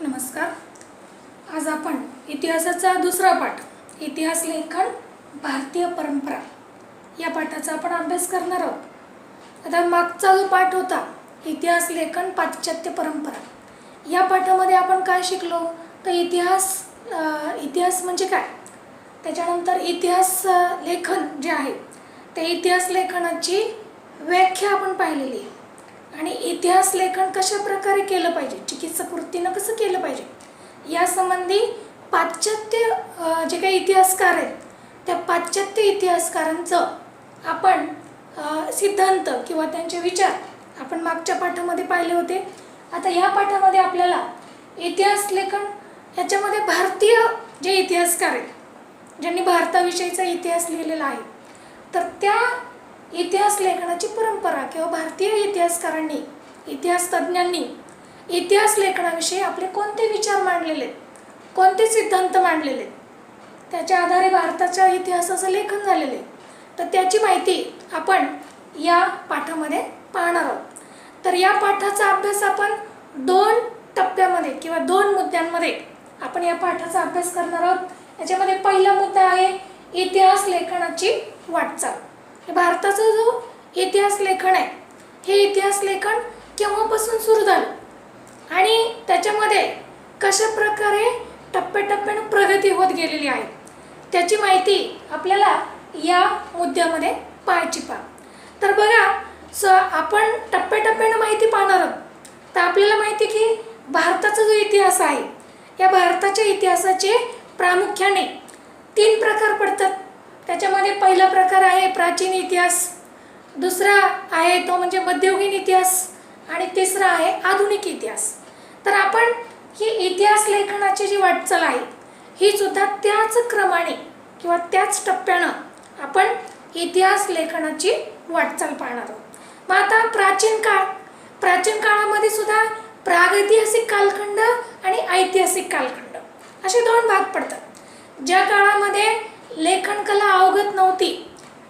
नमस्कार. आज आपण इतिहासाचा दुसरा पाठ इतिहास लेखन भारतीय परंपरा या पाठाचा आपण अभ्यास करणार आहोत. आता मागचा जो पाठ होता इतिहास लेखन पाश्चात्य परंपरा, या पाठामध्ये आपण काय शिकलो तर इतिहास म्हणजे काय, त्याच्यानंतर इतिहास लेखन जे आहे ते इतिहास लेखनाची व्याख्या आपण पाहिलेली आहे आणि इतिहास लेखन कशा प्रकारे केलं पाहिजे, चिकित्सक वृत्तीनं कसं केलं पाहिजे यासंबंधी पाश्चात्य जे काही इतिहासकार आहेत त्या पाश्चात्य इतिहासकारांचं आपण सिद्धांत किंवा त्यांचे विचार आपण मागच्या पाठामध्ये पाहिले होते. आता या पाठामध्ये आपल्याला इतिहास लेखन याच्यामध्ये भारतीय जे इतिहासकार आहेत ज्यांनी भारताविषयीचा इतिहास लिहिलेला आहे तर त्या इतिहास लेखनाची परंपरा किंवा भारतीय इतिहासकारांनी, इतिहास तज्ज्ञांनी इतिहास लेखनाविषयी आपले कोणते विचार मांडलेले आहेत, कोणते सिद्धांत मांडलेले आहेत, त्याच्या आधारे भारताच्या इतिहासाचं लेखन झालेले आहे. तर त्याची माहिती आपण या पाठामध्ये पाहणार आहोत. तर या पाठाचा अभ्यास आपण 2 टप्प्यामध्ये किंवा 2 मुद्द्यांमध्ये आपण या पाठाचा अभ्यास करणार आहोत. याच्यामध्ये पहिला मुद्दा आहे इतिहास लेखनाची वाटचाल. भारताचा जो इतिहास लेखन आहे हे इतिहास लेखन केव्हापासून सुरू झालं आणि त्याच्यामध्ये कशा प्रकारे टप्प्याटप्प्याने प्रगती होत गेलेली आहे त्याची माहिती आपल्याला या मुद्द्यामध्ये पाहायची. तर बघा, आपण टप्प्याटप्प्याने माहिती पाहणार आहोत. तर आपल्याला माहिती की भारताचा जो इतिहास आहे या भारताच्या इतिहासाचे प्रामुख्याने 3 प्रकार पडतात. त्याच्यामध्ये पहिला प्रकार आहे प्राचीन इतिहास, दुसरा आहे तो म्हणजे मध्ययुगीन इतिहास आणि तिसरा आहे आधुनिक इतिहास. तर आपण ही इतिहास लेखनाची जी वाटचाल आहे ही सुद्धा त्याच क्रमाने किंवा त्याच टप्प्यानं आपण इतिहास लेखनाची वाटचाल पाहणार आहोत. मग आता प्राचीन काळामध्ये सुद्धा प्रागैतिहासिक कालखंड आणि ऐतिहासिक कालखंड असे 2 भाग पडतात. ज्या काळामध्ये लेखन कला अवगत नव्हती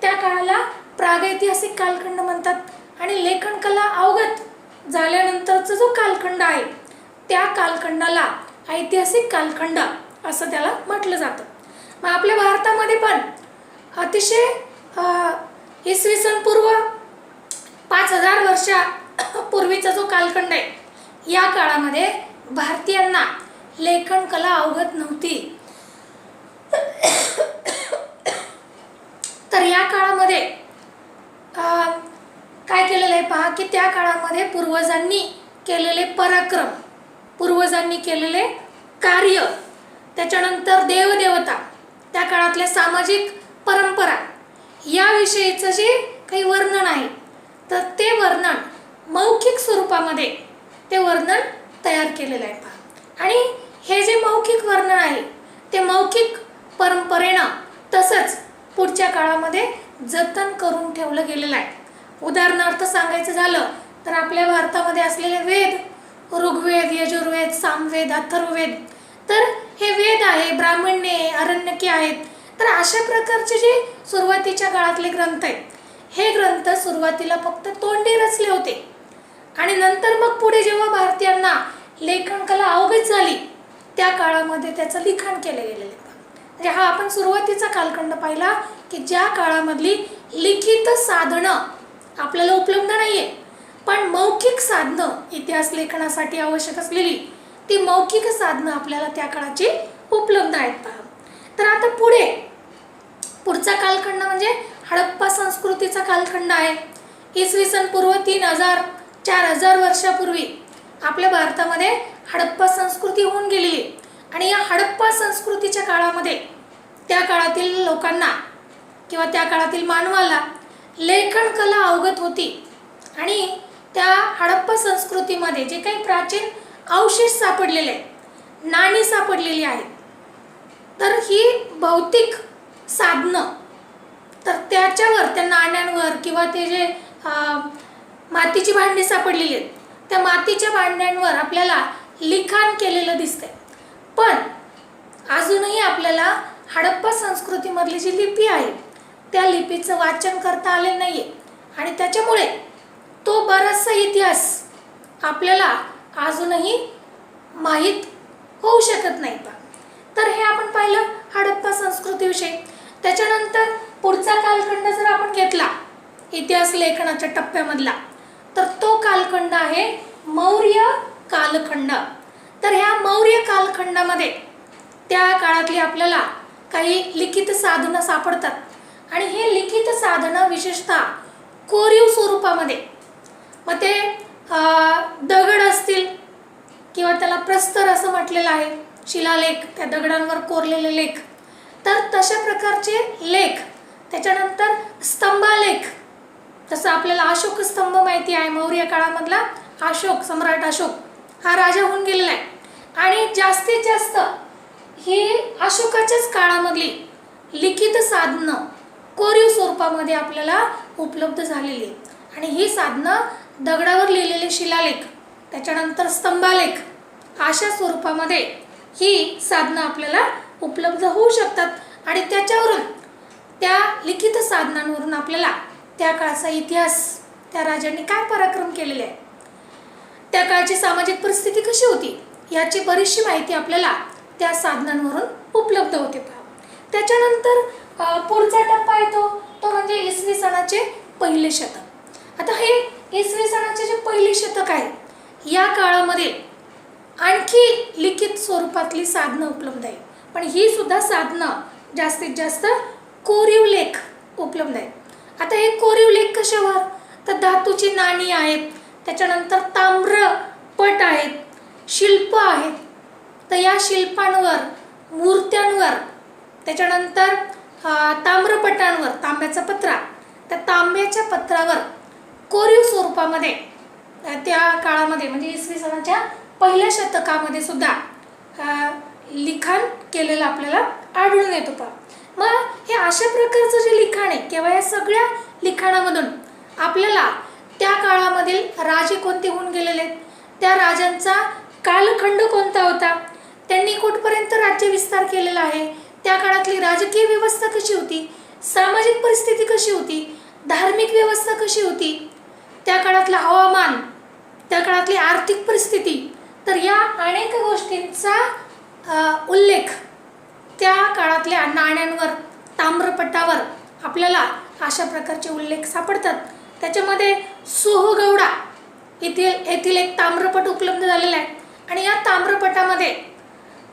त्या काळाला प्रागैतिहासिक कालखंड म्हणतात आणि लेखन कला अवगत झाल्यानंतरचा जो कालखंड आहे त्या कालखंडाला ऐतिहासिक कालखंड असं त्याला म्हटलं जातं. मग आपल्या भारतामध्ये पण अतिशय इसवी सन पूर्व 5000 वर्षापूर्वीचा जो कालखंड आहे या काळामध्ये भारतीयांना लेखन कला अवगत नव्हती. तर या काळामध्ये काय केलेलं आहे पहा की त्या काळामध्ये पूर्वजांनी केलेले पराक्रम, पूर्वजांनी केलेले कार्य, त्याच्यानंतर देवदेवता, त्या काळातल्या सामाजिक परंपरा याविषयीचं जे काही वर्णन आहे तर ते वर्णन मौखिक स्वरूपामध्ये ते वर्णन तयार केलेलं आहे पहा. आणि हे जे मौखिक वर्णन आहे ते मौखिक परंपरेनं तसंच पुढच्या काळामध्ये जतन करून ठेवलं गेलेलं आहे. उदाहरणार्थ सांगायचं झालं तर आपल्या भारतामध्ये असलेले वेद, ऋग्वेद, यजुर्वेद, सामवेद, अथर्ववेद, तर हे वेद आहे, ब्राह्मण्ये, आरण्यके आहेत. तर अशा प्रकारचे जे सुरुवातीच्या काळातले ग्रंथ आहेत हे ग्रंथ सुरुवातीला फक्त तोंडी रचले होते आणि नंतर मग पुढे जेव्हा भारतीयांना लेखन कला अवगत झाली त्या काळामध्ये त्याचं लिखाण केलं गेलेलं आहे. म्हणजे हा आपण सुरुवातीचा कालखंड पाहिला की ज्या काळामधली लिखित साधनं आपल्याला उपलब्ध नाहीये पण मौखिक साधनं इतिहास लेखनासाठी आवश्यक असलेली ती मौखिक साधनं आपल्याला त्या काळाची उपलब्ध आहेत पहा. तर आता पुढचा कालखंड म्हणजे हडप्पा संस्कृतीचा कालखंड आहे. इसवी सन पूर्व 3000-4000 वर्षापूर्वी आपल्या भारतामध्ये हडप्पा संस्कृती होऊन गेलेली आणि या हडप्पा संस्कृतीच्या काळामध्ये त्या काळातील लोकांना किंवा त्या काळातील मानवाला लेखन कला अवगत होती आणि त्या हडप्पा संस्कृतीमध्ये जे काही प्राचीन अवशेष सापडलेले, नाणी सापडलेली आहेत तर ही भौतिक साधनं, तर त्याच्यावर त्या नाण्यांवर किंवा ते जे मातीची भांडी सापडलेली आहेत त्या मातीच्या भांड्यांवर आपल्याला लिखाण केलेलं दिसतंय. पण अजूनही आपल्याला हडप्पा संस्कृतीमधली जी लिपी आहे त्या लिपीचं वाचन करता आलेलं नाहीये आणि त्याच्यामुळे तो बराचसा इतिहास आपल्याला अजूनही माहीत होऊ शकत नाही पहा. तर हे आपण पाहिलं हडप्पा संस्कृतीविषयी. त्याच्यानंतर पुढचा कालखंड जर आपण घेतला इतिहास लेखनाच्या टप्प्यामधला, तर तो कालखंड आहे मौर्य कालखंड. तर ह्या मौर्य कालखंडामध्ये त्या काळातली आपल्याला काही लिखित साधनं सापडतात आणि हे लिखित साधनं विशेषतः कोरीव स्वरूपामध्ये, मग ते दगड असतील किंवा त्याला प्रस्तर असं म्हटलेलं आहे, शिलालेख, त्या दगडांवर कोरलेले लेख, तर तशा प्रकारचे लेख. त्याच्यानंतर स्तंभालेख, जसं आपल्याला अशोक स्तंभ माहिती आहे, मौर्य काळामधला अशोक, सम्राट अशोक हा राजा होऊन गेलेला आहे आणि जास्तीत जास्त ही अशोकाच्याच काळामधली लिखित साधनं कोरीव स्वरूपामध्ये आपल्याला उपलब्ध झालेली आहेत. आणि ही साधनं दगडावर लिहिलेले शिलालेख, त्याच्यानंतर स्तंभालेख, अशा स्वरूपामध्ये ही साधनं आपल्याला उपलब्ध होऊ शकतात आणि त्याच्यावरून, त्या लिखित साधनांवरून आपल्याला त्या काळचा इतिहास, त्या राजांनी काय पराक्रम केलेले आहे, त्या काळची सामाजिक परिस्थिती कशी होती, याची बरीचशी माहिती आपल्याला त्या साधनांवरून उपलब्ध होते पहा. त्याच्यानंतर पुढचा टप्पा येतो तो म्हणजे इसवी सणाचे पहिले शतक. आता हे इसवी सणाचे जे पहिले शतक आहे, या काळामध्ये आणखी लिखित स्वरूपातली साधनं उपलब्ध आहे, पण ही सुद्धा साधनं जास्तीत जास्त कोरीव लेख उपलब्ध आहेत. आता हे कोरीव लेख कशावर, तर धातूची नाणी आहेत, त्याच्यानंतर ताम्रपट आहेत, शिल्प आहेत. तर या शिल्पांवर, मूर्त्यांवर, त्याच्यानंतर ताम्रपटांवर, तांब्याचा पत्रा, त्या तांब्याच्या पत्रावर कोरीव स्वरूपामध्ये त्या काळामध्ये म्हणजे इसवी सणाच्या पहिल्या शतकामध्ये सुद्धा लिखाण केलेलं आपल्याला आढळून येतो पहा. मग हे अशा प्रकारचं जे लिखाण आहे, किंवा या सगळ्या लिखाणामधून आपल्याला त्या काळामधील राजे कोणते होऊन गेलेले आहेत, त्या राजांचा कालखंड कोणता होता, त्यांनी कुठपर्यंत राज्य विस्तार केलेला आहे, त्या काळातली राजकीय व्यवस्था कशी होती, सामाजिक परिस्थिती कशी होती, धार्मिक व्यवस्था कशी होती, त्या काळातलं हवामान, त्या काळातली आर्थिक परिस्थिती, तर या अनेक गोष्टींचा उल्लेख त्या काळातल्या नाण्यांवर, ताम्रपटावर आपल्याला अशा प्रकारचे उल्लेख सापडतात. त्याच्यामध्ये सोहगौडा येथील एक ताम्रपट उपलब्ध झालेला आहे आणि या ताम्रपटामध्ये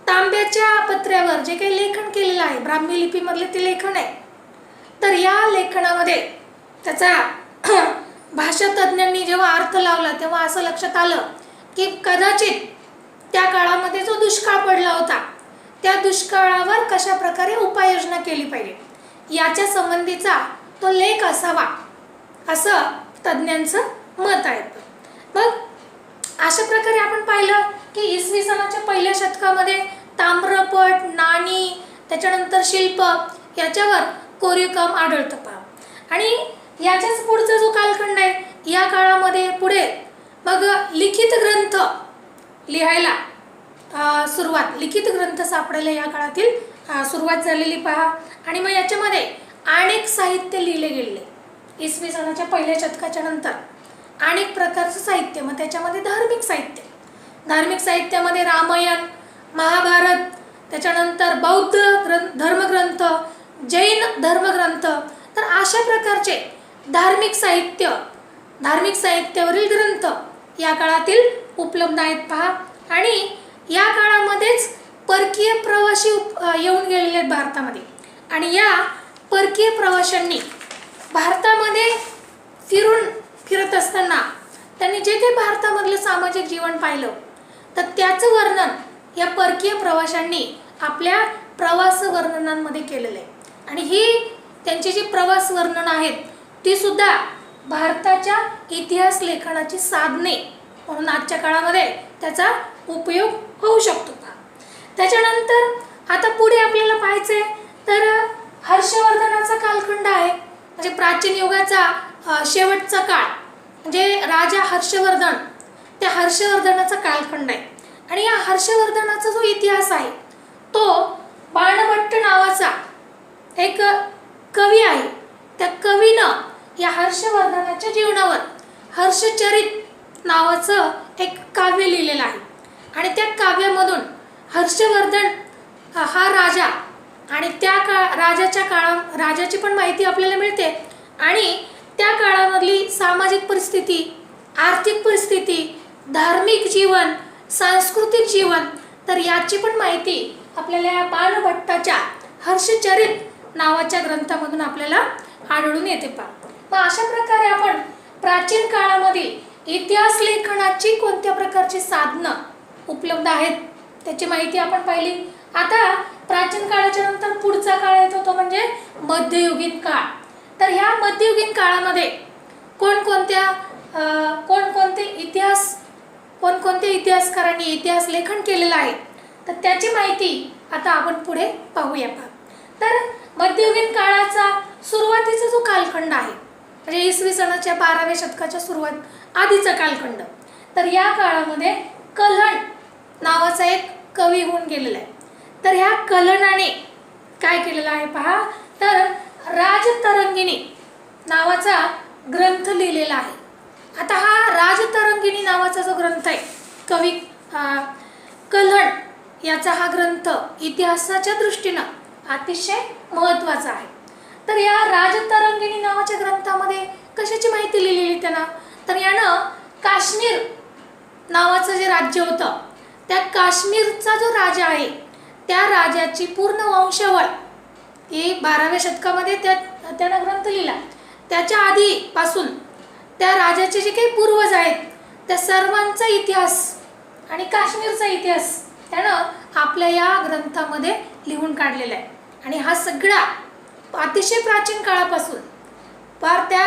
तांब्याच्या पत्र्यावर जे काही लेखन केलेलं आहे, ब्राह्मी लिपीमधले ते लेखन आहे. तर या लेखनामध्ये त्याचा भाषा तज्ज्ञांनी जेव्हा अर्थ लावला तेव्हा असं लक्षात आलं की कदाचित त्या काळामध्ये जो दुष्काळ पडला होता, त्या दुष्काळावर कशा प्रकारे उपाययोजना केली पाहिजे याच्या संबंधीचा तो लेख असावा, असं तज्ज्ञांचं मत आहे. मग अशा प्रकारे आपण पाहिलं की इसवी सणाच्या पहिल्या शतकामध्ये ताम्रपट, नाणी, त्याच्यानंतर शिल्प याच्यावर कोरीव काम आढळतं पहा. आणि याच्याच पुढचा जो कालखंड आहे, या काळामध्ये पुढे मग लिखित ग्रंथ लिहायला सुरुवात, लिखित ग्रंथ सापडायला या काळातील सुरुवात झालेली पहा. आणि मग याच्यामध्ये अनेक साहित्य लिहिले गेले इसवी सणाच्या पहिल्या शतकाच्या नंतर, अनेक प्रकारचं साहित्य. मग त्याच्यामध्ये धार्मिक साहित्यामध्ये रामायण, महाभारत, त्याच्यानंतर बौद्ध धर्मग्रंथ, जैन धर्मग्रंथ, तर अशा प्रकारचे धार्मिक साहित्यावरील ग्रंथ या काळातील उपलब्ध आहेत पहा. आणि या काळामध्येच परकीय प्रवासी येऊन गेलेले आहेत भारतामध्ये आणि या परकीय प्रवाशांनी भारतामध्ये फिरत असताना त्यांनी जे काही भारतामधलं सामाजिक जीवन पाहिलं, तर त्याचं वर्णन या परकीय प्रवाशांनी आपल्या प्रवास वर्णनांमध्ये केलेलं आहे. आणि ही त्यांची जी प्रवास वर्णन आहेत ती सुद्धा भारताच्या इतिहास लेखनाची साधने म्हणून आजच्या काळामध्ये त्याचा उपयोग होऊ शकतो. त्याच्यानंतर आता पुढे आपल्याला पाहायचंय तर हर्षवर्धनाचा कालखंड आहे, म्हणजे प्राचीन युगाचा शेवटचा काळ, म्हणजे राजा हर्षवर्धन, त्या हर्षवर्धनाचा कालखंड आहे. आणि या हर्षवर्धनाचा जो इतिहास आहे तो बाणभट्ट नावाचा एक कवी आहे, त्या कवीनं या हर्षवर्धनाच्या जीवनावर हर्षचरित नावाचं एक काव्य लिहिलेलं आहे. आणि त्या काव्यामधून हर्षवर्धन हा राजा आणि त्या राजाची पण माहिती आपल्याला मिळते आणि त्या काळामधली सामाजिक परिस्थिती, आर्थिक परिस्थिती, धार्मिक जीवन, सांस्कृतिक जीवन, तर याची पण माहिती आपल्याला या बाणभट्टाच्या हर्षचरित नावाच्या ग्रंथामधून आपल्याला आढळून येते मग अशा प्रकारे आपण प्राचीन काळामध्ये इतिहास लेखनाची कोणत्या प्रकारची साधनं उपलब्ध आहेत त्याची माहिती आपण पाहिली. आता प्राचीन काळाच्या नंतर पुढचा काळ येतो तो म्हणजे मध्ययुगीन काळ. तर ह्या मध्ययुगीन काळामध्ये कोणकोणत्या इतिहासकारांनी इतिहास लेखन केलेलं आहे तर त्याची माहिती आता आपण पुढे पाहूया. तर मध्ययुगीन काळाचा सुरुवातीचा जो कालखंड आहे म्हणजे इसवी सनाच्या 12व्या शतकाच्या सुरुवात आधीचा कालखंड, तर या काळामध्ये कल्हण नावाचा एक कवी होऊन गेलेला आहे. तर ह्या कल्हणाने काय केलेलं आहे पहा, तर राजतरंगिणी नावाचा ग्रंथ लिहिलेला आहे. आता हा राजतरंगिणी नावाचा जो ग्रंथ आहे कवी कल्हण याचा हा ग्रंथ इतिहासाच्या दृष्टीनं अतिशय महत्त्वाचा आहे. तर या राजतरंगिणी नावाच्या ग्रंथामध्ये कशाची माहिती लिहिलेली त्यांना, तर यानं काश्मीर नावाचं जे राज्य होतं त्या काश्मीरचा जो राजा आहे त्या राजाची पूर्ण वंशावळ ही 12व्या शतकामध्ये त्यानं ग्रंथ लिहिला. त्याच्या आधीपासून त्या राजाचे जे काही पूर्वज आहेत त्या सर्वांचा इतिहास आणि काश्मीरचा इतिहास त्यानं आपल्या या ग्रंथामध्ये लिहून काढलेला आहे. आणि हा सगळा अतिशय प्राचीन काळापासून पार त्या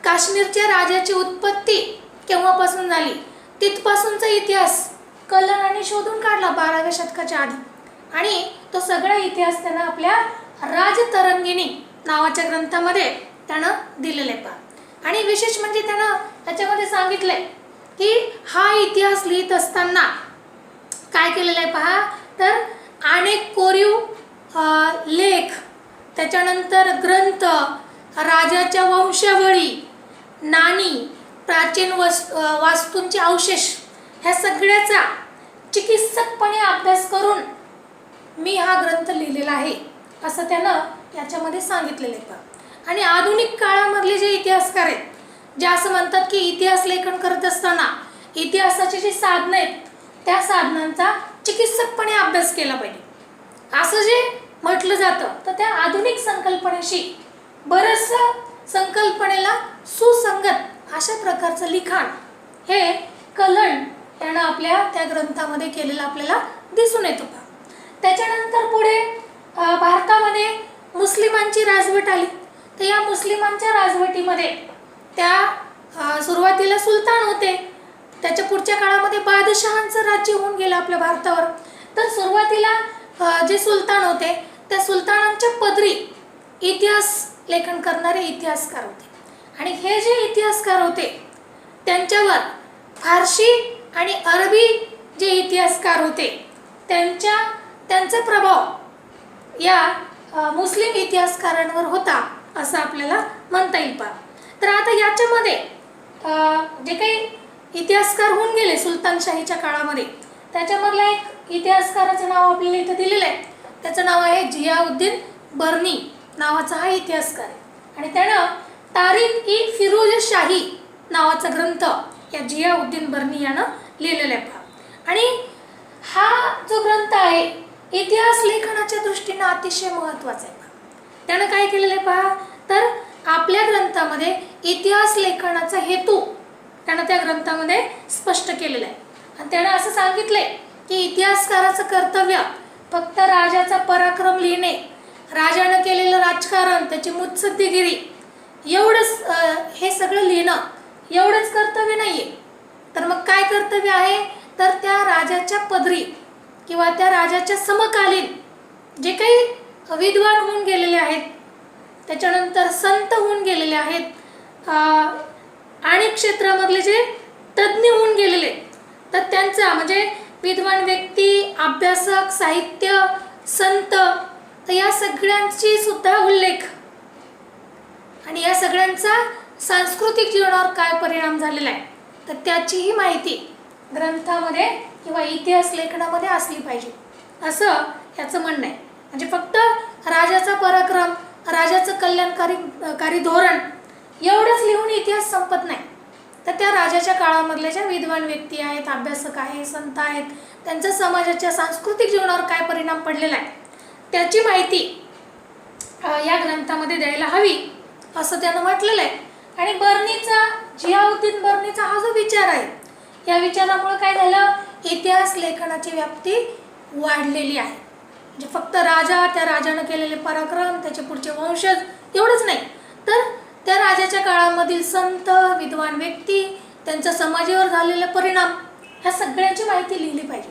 काश्मीरच्या राजाची उत्पत्ती केव्हापासून झाली तिथपासूनचा इतिहास कल्हणाने शोधून काढला 12व्या शतकाच्या आधी आणि तो सगळा इतिहास त्यानं आपल्या राजतरंगिणी नावाच्या ग्रंथामध्ये त्यानं दिलेला आहे. आणि विशेष म्हणजे त्यानं त्याच्यामध्ये सांगितलंय की हा इतिहास लिहित असताना काय केलेलं आहे पहा, तर अनेक कोरीव लेख, त्याच्यानंतर ग्रंथ, राजाच्या वंशावळी, नाणी, प्राचीन वास्तूंचे अवशेष ह्या सगळ्याचा चिकित्सकपणे अभ्यास करून मी हा ग्रंथ लिहिलेला आहे असं त्यानं याच्यामध्ये सांगितलेलं आहे. आणि आधुनिक काळामधले जे इतिहासकार आहेत जे असं म्हणतात की इतिहास लेखन करत असताना इतिहासाची जी साधनं आहेत त्या साधनांचा चिकित्सकपणे अभ्यास केला पाहिजे असं जे म्हटलं जातं. तर त्या आधुनिक संकल्पनेशी बरंचसं संकल्पनेला सुसंगत अशा प्रकारचं लिखाण हे कल्हण यानं आपल्या त्या ग्रंथामध्ये केलेलं आपल्याला दिसून येतं. त्याच्यानंतर पुढे भारतामध्ये मुस्लिमांची राजवट आली. तर या मुस्लिमांच्या राजवटीमध्ये त्या सुरुवातीला सुलतान होते, त्याच्या पुढच्या काळामध्ये बादशहांचं राज्य होऊन गेलं आपल्या भारतावर. तर सुरुवातीला जे सुलतान होते त्या सुलतानांच्या पदरी इतिहास लेखन करणारे इतिहासकार होते. आणि हे जे इतिहासकार होते त्यांच्यावर फारसी आणि अरबी जे इतिहासकार होते त्यांचा प्रभाव या मुस्लिम इतिहासकारांवर होता असं आपल्याला म्हणता येईल. तर आता याच्यामध्ये जे काही इतिहासकार होऊन गेले सुलतानशाहीच्या काळामध्ये त्याच्यामधला एक इतिहासकाराचं नाव आपल्याला इथं दिलेलं आहे. त्याचं नाव आहे जियाउद्दीन बर्नी नावाचा हा इतिहासकार आहे. आणि त्यानं तारीख-ई-फिरोजशाही नावाचा ग्रंथ या जियाउद्दीन बर्नी यानं लिहिलेला आहे. आणि हा जो ग्रंथ आहे इतिहास लेखनाच्या दृष्टीने अतिशय महत्त्वाचा आहे. त्यानं काय केलेलं आहे पहा, तर आपल्या ग्रंथामध्ये इतिहास लेखनाचा हेतू त्यानं त्या ग्रंथामध्ये स्पष्ट केलेला आहे. आणि त्यानं असं सांगितलंय की इतिहासकाराचं कर्तव्य फक्त राजाचा पराक्रम लिहिणे, राजानं केलेलं राजकारण, त्याची मुत्सद्देगिरी एवढंच हे सगळं लिहिणं एवढंच कर्तव्य नाही आहे. तर मग काय कर्तव्य आहे, तर त्या राजाच्या पदरी किंवा त्या राजाच्या समकालीन जे काही विद्वान होऊन गेलेले आहेत, त्याच्यानंतर संत होऊन गेलेले आहेत आणि क्षेत्रामधले जे तज्ज्ञ होऊन गेलेले तर त्यांचा म्हणजे विद्वान व्यक्ती, अभ्यासक, साहित्य, संत, तर या सगळ्यांची सुद्धा उल्लेख आणि या सगळ्यांचा सांस्कृतिक जीवनावर काय परिणाम झालेला आहे तर त्याचीही माहिती ग्रंथामध्ये किंवा इतिहास लेखनामध्ये असली पाहिजे, असं याचं म्हणणं आहे. म्हणजे फक्त राजाचा पराक्रम, राजाचं कल्याणकारी धोरण एवढंच लिहून इतिहास संपत नाही. तर त्या राजाच्या काळामधल्या ज्या विद्वान व्यक्ती आहेत, अभ्यासक आहेत, संत आहेत, त्यांचा समाजाच्या सांस्कृतिक जीवनावर काय परिणाम पडलेला आहे त्याची माहिती या ग्रंथामध्ये द्यायला हवी, असं त्यानं म्हटलेलं आहे. आणि बर्नीचा, जियाउद्दीन बर्नीचा हा जो विचार आहे, या विचारामुळे काय झालं, इतिहास लेखनाची व्याप्ती वाढलेली आहे. म्हणजे फक्त राजा, त्या राजानं केलेले पराक्रम, त्याचे पुढचे वंशज एवढंच नाही, तर त्या राजाच्या काळामधील संत, विद्वान व्यक्ती, त्यांचा समाजावर झालेले परिणाम, ह्या सगळ्यांची माहिती लिहिली पाहिजे.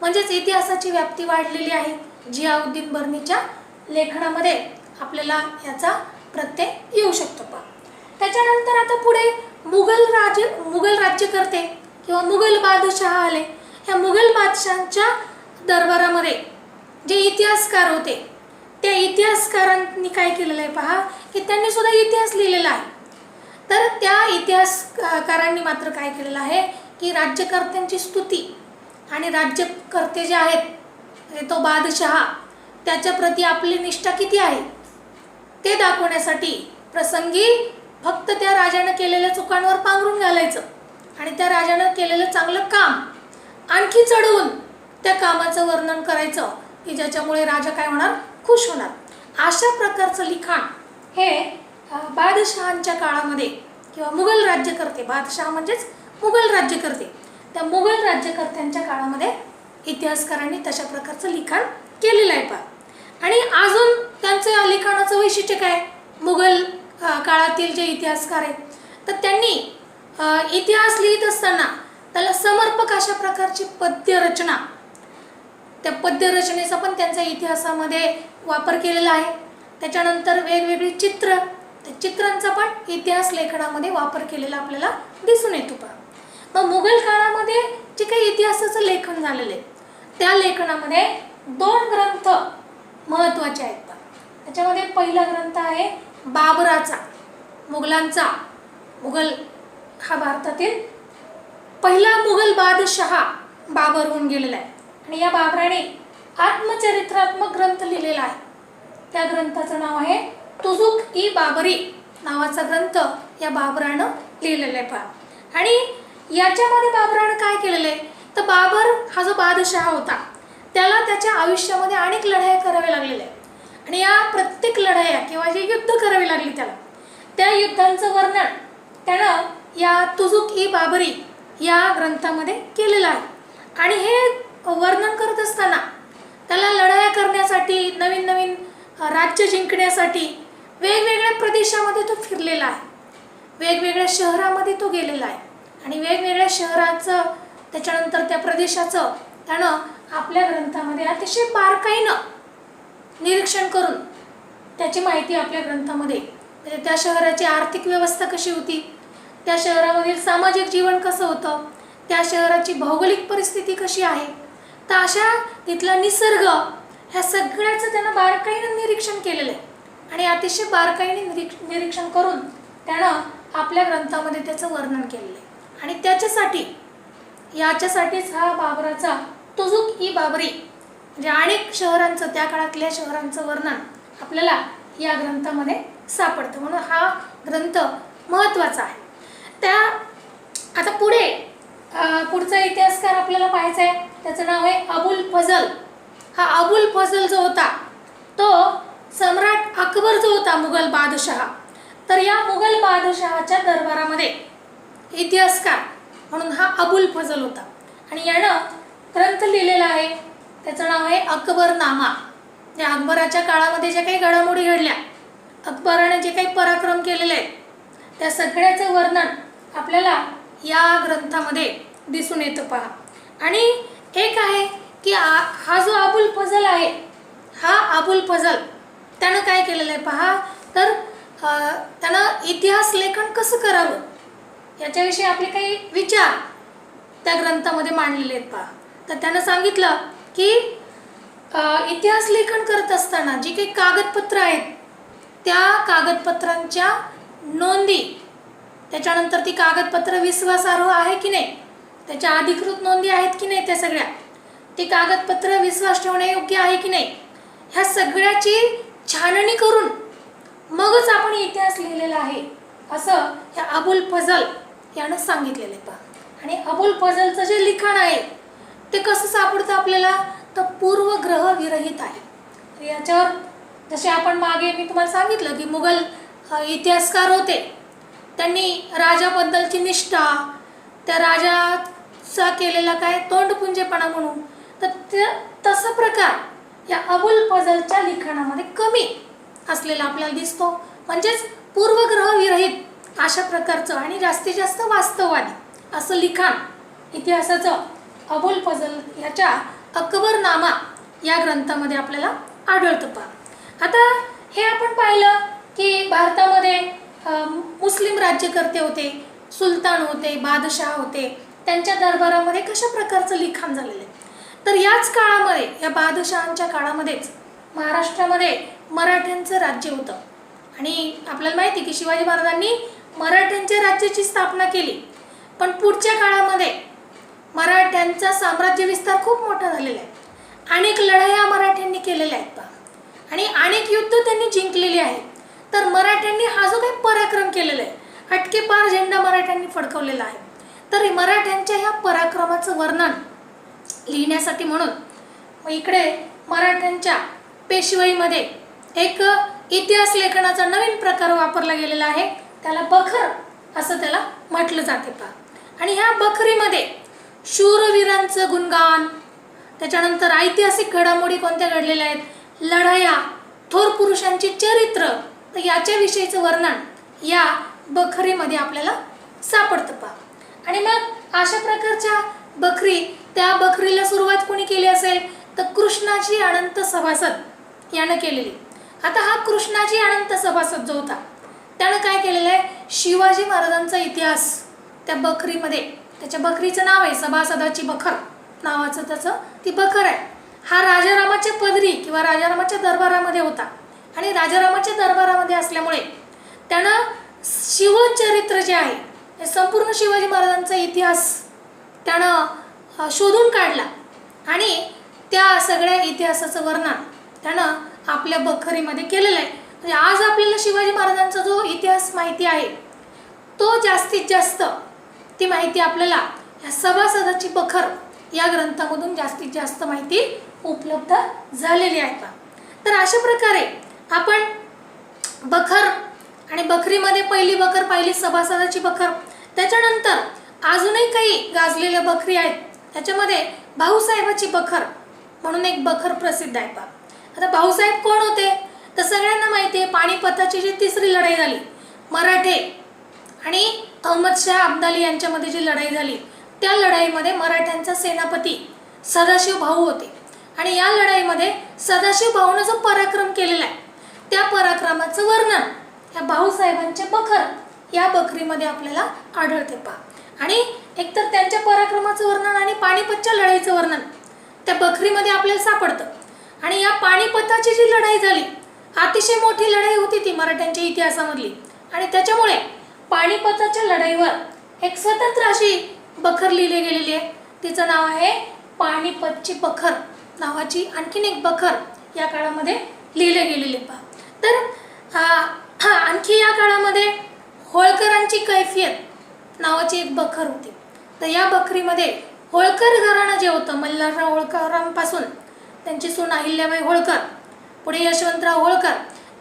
म्हणजेच इतिहासाची व्याप्ती वाढलेली आहे जियाउद्दीन बर्नीच्या लेखनामध्ये. आपल्याला याचा प्रत्यय येऊ शकतो. त्याच्यानंतर आता पुढे मुघल राज्यकर्ते किंवा मुघल बादशाह आले. ह्या मुघल बादशहांच्या दरबारामध्ये जे इतिहासकार होते, त्या इतिहासकारांनी काय केलेलं आहे पहा, की त्यांनी सुद्धा इतिहास लिहिलेला आहे. तर त्या इतिहासकारांनी मात्र काय केलेलं आहे, की राज्यकर्त्यांची स्तुती आणि राज्यकर्ते जे आहेत, तो बादशहा, त्याच्या प्रती आपली निष्ठा किती आहे ते दाखवण्यासाठी प्रसंगी फक्त त्या राजानं केलेल्या चुकांवर पांघरून घालायचं आणि त्या राजानं केलेलं चांगलं काम आणखी चढवून त्या कामाचं वर्णन करायचं, की ज्याच्यामुळे राजा काय होणार, खुश होणार. अशा प्रकारचं लिखाण हे बादशहांच्या काळामध्ये किंवा मुघल राज्यकर्ते, बादशहा म्हणजेच मुघल राज्यकर्ते, त्या मुघल राज्यकर्त्यांच्या काळामध्ये इतिहासकारांनी तशा प्रकारचं लिखाण केलेलं आहे पहा. आणि अजून त्यांचं लिखाणाचं वैशिष्ट्य काय, मुघल काळातील जे इतिहासकार आहेत, तर त्यांनी इतिहास लिहित असताना त्याला समर्पक अशा प्रकारची पद्यरचना, त्या पद्यरचनेचा पण त्यांच्या इतिहासामध्ये वापर केलेला आहे. त्याच्यानंतर वेगवेगळी चित्र, त्या चित्रांचा पण इतिहास लेखनामध्ये वापर केलेला आपल्याला दिसून येतो पहा. मग मुघल काळामध्ये जे काही इतिहासाचं लेखन झालेलं आहे, त्या लेखनामध्ये 2 ग्रंथ महत्त्वाचे आहेत. त्याच्यामध्ये पहिला ग्रंथ आहे बाबराचा, मुघलांचा. मुघल हा भारतातील पहिला मुघल बादशहा बाबर होऊन गेलेला आहे आणि या बाबराने आत्मचरित्रात्मक ग्रंथ लिहिलेला आहे. त्या ग्रंथाचं नाव आहे तुझुक-ई-बाबरी नावाचा ग्रंथ या बाबरानं लिहिलेला आहे पहा. आणि याच्यामध्ये बाबरानं काय केलेलं आहे, तर बाबर हा जो बादशहा होता त्याला त्याच्या आयुष्यामध्ये अनेक लढाया कराव्या लागलेल्या आहेत आणि या प्रत्येक लढाया किंवा जे युद्ध करावी लागली त्याला, त्या युद्धांचं वर्णन त्यानं या तुझुक-ई-बाबरी या ग्रंथामध्ये केलेलं आहे. आणि हे वर्णन करत असताना त्याला लढाया करण्यासाठी, नवीन नवीन राज्य जिंकण्यासाठी वेगवेगळ्या प्रदेशामध्ये तो फिरलेला आहे, वेगवेगळ्या शहरामध्ये तो गेलेला आहे आणि वेगवेगळ्या शहराचं, त्याच्यानंतर त्या प्रदेशाचं त्यानं आपल्या ग्रंथामध्ये अतिशय बारकाईनं निरीक्षण करून त्याची माहिती आपल्या ग्रंथामध्ये, म्हणजे त्या शहराची आर्थिक व्यवस्था कशी होती, त्या शहरामधील सामाजिक जीवन कसं होतं, त्या शहराची भौगोलिक परिस्थिती कशी आहे, तर अशा तिथला निसर्ग, ह्या सगळ्याचं त्यानं बारकाईनं निरीक्षण केलेलं आहे आणि अतिशय बारकाईने निरीक्षण करून त्यानं आपल्या ग्रंथामध्ये त्याचं वर्णन केलेलं आहे. आणि याच्यासाठीच हा बाबराचा तुझुक-ई-बाबरी, म्हणजे अनेक शहरांचं, त्या काळातल्या शहरांचं वर्णन आपल्याला या ग्रंथामध्ये सापडतं. म्हणून हा ग्रंथ महत्त्वाचा आहे. आता पुढचा इतिहासकार आपल्याला पाहायचा आहे, त्याचं नाव आहे अबुल फजल. हा अबुल फजल जो होता तो सम्राट अकबर जो होता मुघल बादशहा, तर या मुघल बादशहाच्या दरबारामध्ये इतिहासकार म्हणून हा अबुल फजल होता आणि यानं ग्रंथ लिहिलेला आहे, त्याचं नाव आहे अकबरनामा. या अकबराच्या काळामध्ये ज्या काही घडामोडी घडल्या, अकबराने जे काही पराक्रम केलेले आहेत, त्या सगळ्याचं वर्णन आपल्याला या ग्रंथामध्ये दिसून येतं पहा. आणि एक आहे की हा जो अबुल फजल आहे, हा अबुल फजल त्यानं काय केलेलं आहे पहा, तर त्यानं इतिहास लेखन कसं करावं याच्याविषयी आपले काही विचार त्या ग्रंथामध्ये मांडलेले आहेत पहा. तर त्यानं सांगितलं की इतिहास लेखन करत असताना जी काही कागदपत्र आहेत, त्या कागदपत्रांच्या नोंदी, त्याच्यानंतर ती कागदपत्र विश्वासार्ह आहे की नाही त्याच्या अधिकृत नोंदी आहेत की नाही, त्या सगळ्या ते कागदपत्र विश्वास ठेवण्यायोग्य आहे की नाही, ह्या सगळ्याची छाननी करून मगच आपण इतिहास लिहिलेला आहे, असं ह्या अबुल फजल यानं सांगितलेलं आहे पहा. आणि अबुल फजलचं जे लिखाण आहे ते कसं सापडतं आपल्याला, तर पूर्वग्रह विरहित आहे. तर याच्यावर जसे आपण मागे मी तुम्हाला सांगितलं की मुघल इतिहासकार होते, त्यांनी राजाबद्दलची निष्ठा, त्या राजाचा केलेला काय तोंडपुंजेपणा म्हणून, तर तसा प्रकार या अबुल फजलच्या लिखाणामध्ये कमी असलेला आपल्याला दिसतो. म्हणजेच पूर्वग्रह विरहित अशा प्रकारचं आणि जास्तीत जास्त वास्तववादी असं लिखाण इतिहासाचं अबुल फजल याच्या अकबरनामा या ग्रंथामध्ये आपल्याला आढळतं पहा. आता हे आपण पाहिलं की भारतामध्ये मुस्लिम राज्यकर्ते होते, सुलतान होते, बादशाह होते, त्यांच्या दरबारामध्ये कशा प्रकारचं लिखाण झालेलं आहे. तर याच काळामध्ये, या बादशहांच्या काळामध्येच महाराष्ट्रामध्ये मराठ्यांचं राज्य होतं. आणि आपल्याला माहिती की शिवाजी महाराजांनी मराठ्यांच्या राज्याची स्थापना केली, पण पुढच्या काळामध्ये मराठ्यांचा साम्राज्य विस्तार खूप मोठा झालेला आहे. अनेक लढाया मराठ्यांनी केलेल्या आहेत आणि अनेक युद्ध त्यांनी जिंकलेली आहेत. तर मराठ्यांनी हा जो काही पराक्रम केलेला आहे, हटके पार झेंडा मराठ्यांनी फडकवलेला आहे. तर मराठ्यांच्या ह्या पराक्रमाचं वर्णन लिहिण्यासाठी म्हणून इकडे मराठ्यांच्या पेशवाईमध्ये एक इतिहास लेखनाचा नवीन प्रकार वापरला गेलेला आहे, त्याला बखर असं त्याला म्हटलं जाते पहा. आणि ह्या बखरीमध्ये शूरवीरांचं गुणगान, त्याच्यानंतर ऐतिहासिक घडामोडी कोणत्या घडलेल्या आहेत, लढाया, थोर पुरुषांची चरित्र, तर याच्याविषयीचं वर्णन या बखरीमध्ये आपल्याला सापडतं पहा. आणि मग अशा प्रकारच्या बखरी, त्या बखरीला सुरुवात कोणी केली असेल तर कृष्णाजी अनंत सभासद यानं केलेली. आता हा कृष्णाजी अनंत सभासद जो होता त्यानं काय केलेलं आहे, शिवाजी महाराजांचा इतिहास त्या बखरीमध्ये, त्याच्या बखरीचं नाव आहे सभासदाची बखर नावाचं त्याचं ती बखर आहे. हा राजारामाच्या पदरी किंवा राजारामाच्या दरबारामध्ये होता. आणि राजारामाच्या दरबारामध्ये असल्यामुळे त्यानं शिवचरित्र जे आहे, हे संपूर्ण शिवाजी महाराजांचा इतिहास त्यानं शोधून काढला आणि त्या सगळ्या इतिहासाचं वर्णन त्यानं आपल्या बखरीमध्ये केलेलं आहे. म्हणजे आज आपल्याला शिवाजी महाराजांचा जो इतिहास माहिती आहे तो जास्तीत जास्त ती माहिती आपल्याला या सभासदाची बखर या ग्रंथामधून जास्तीत जास्त माहिती उपलब्ध झालेली आहे का. तर अशा प्रकारे आपण बखर आणि बखरीमध्ये पहिली बखर पाहिली सभासदाची बखर. त्याच्यानंतर अजूनही काही गाजलेल्या बखरी आहेत, त्याच्यामध्ये भाऊसाहेबाची बखर म्हणून एक बखर प्रसिद्ध आहे पहा. आता भाऊसाहेब कोण होते तर सगळ्यांना माहिती आहे, पानिपताची जी तिसरी लढाई झाली, मराठे आणि अहमदशाह अब्दाली यांच्यामध्ये जी लढाई झाली, त्या लढाईमध्ये मराठ्यांचा सेनापती सदाशिव भाऊ होते. आणि या लढाईमध्ये सदाशिव भाऊनं जो पराक्रम केलेला आहे त्या पराक्रमाचं वर्णन या भाऊसाहेबांच्या बखर या बखरीमध्ये आपल्याला आढळते पहा. आणि एकतर त्यांच्या पराक्रमाचं वर्णन आणि पानिपतच्या लढाईचं वर्णन त्या बखरीमध्ये आपल्याला सापडतं. आणि या पानिपताची जी लढाई झाली, अतिशय मोठी लढाई होती ती मराठ्यांच्या इतिहासामधली, आणि त्याच्यामुळे पानिपताच्या लढाईवर एक स्वतंत्र अशी बखर लिहिली गेलेली आहे, तिचं नाव आहे पानिपतची बखर नावाची आणखीन एक बखर या काळामध्ये लिहिले गेलेली पहा. तर आणखी या काळामध्ये होळकरांची कैफियत नावाची एक बखर होती. तर या बखरीमध्ये होळकर घराणं जे होतं, मल्हारराव होळकरांपासून त्यांची सून अहिल्याबाई होळकर, पुढे यशवंतराव होळकर,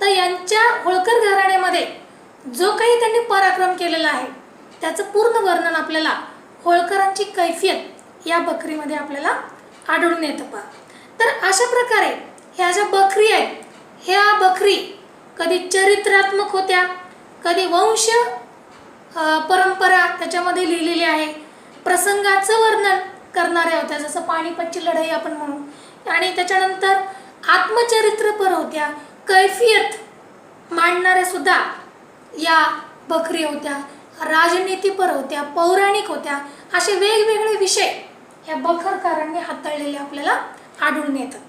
तर यांच्या होळकर घराण्यामध्ये जो काही त्यांनी पराक्रम केलेला आहे त्याचं पूर्ण वर्णन आपल्याला होळकरांची कैफियत या बखरीमध्ये आपल्याला आढळून येतं पहा. तर अशा प्रकारे ह्या ज्या बखरी आहेत, ह्या बखरी कधी चरित्रात्मक होत्या, कधी वंश परंपरा त्याच्यामध्ये लिहिलेली आहे, प्रसंगाचं वर्णन करणाऱ्या होत्या, जसं पानिपतची लढाई आपण म्हणू, आणि त्याच्यानंतर आत्मचरित्रपर होत्या, कैफियत मांडणाऱ्या सुद्धा या बखरी होत्या, राजनीतीपर होत्या, पौराणिक होत्या. असे वेगवेगळे विषय या बखरकारांनी हाताळलेले आपल्याला आढळून येतात.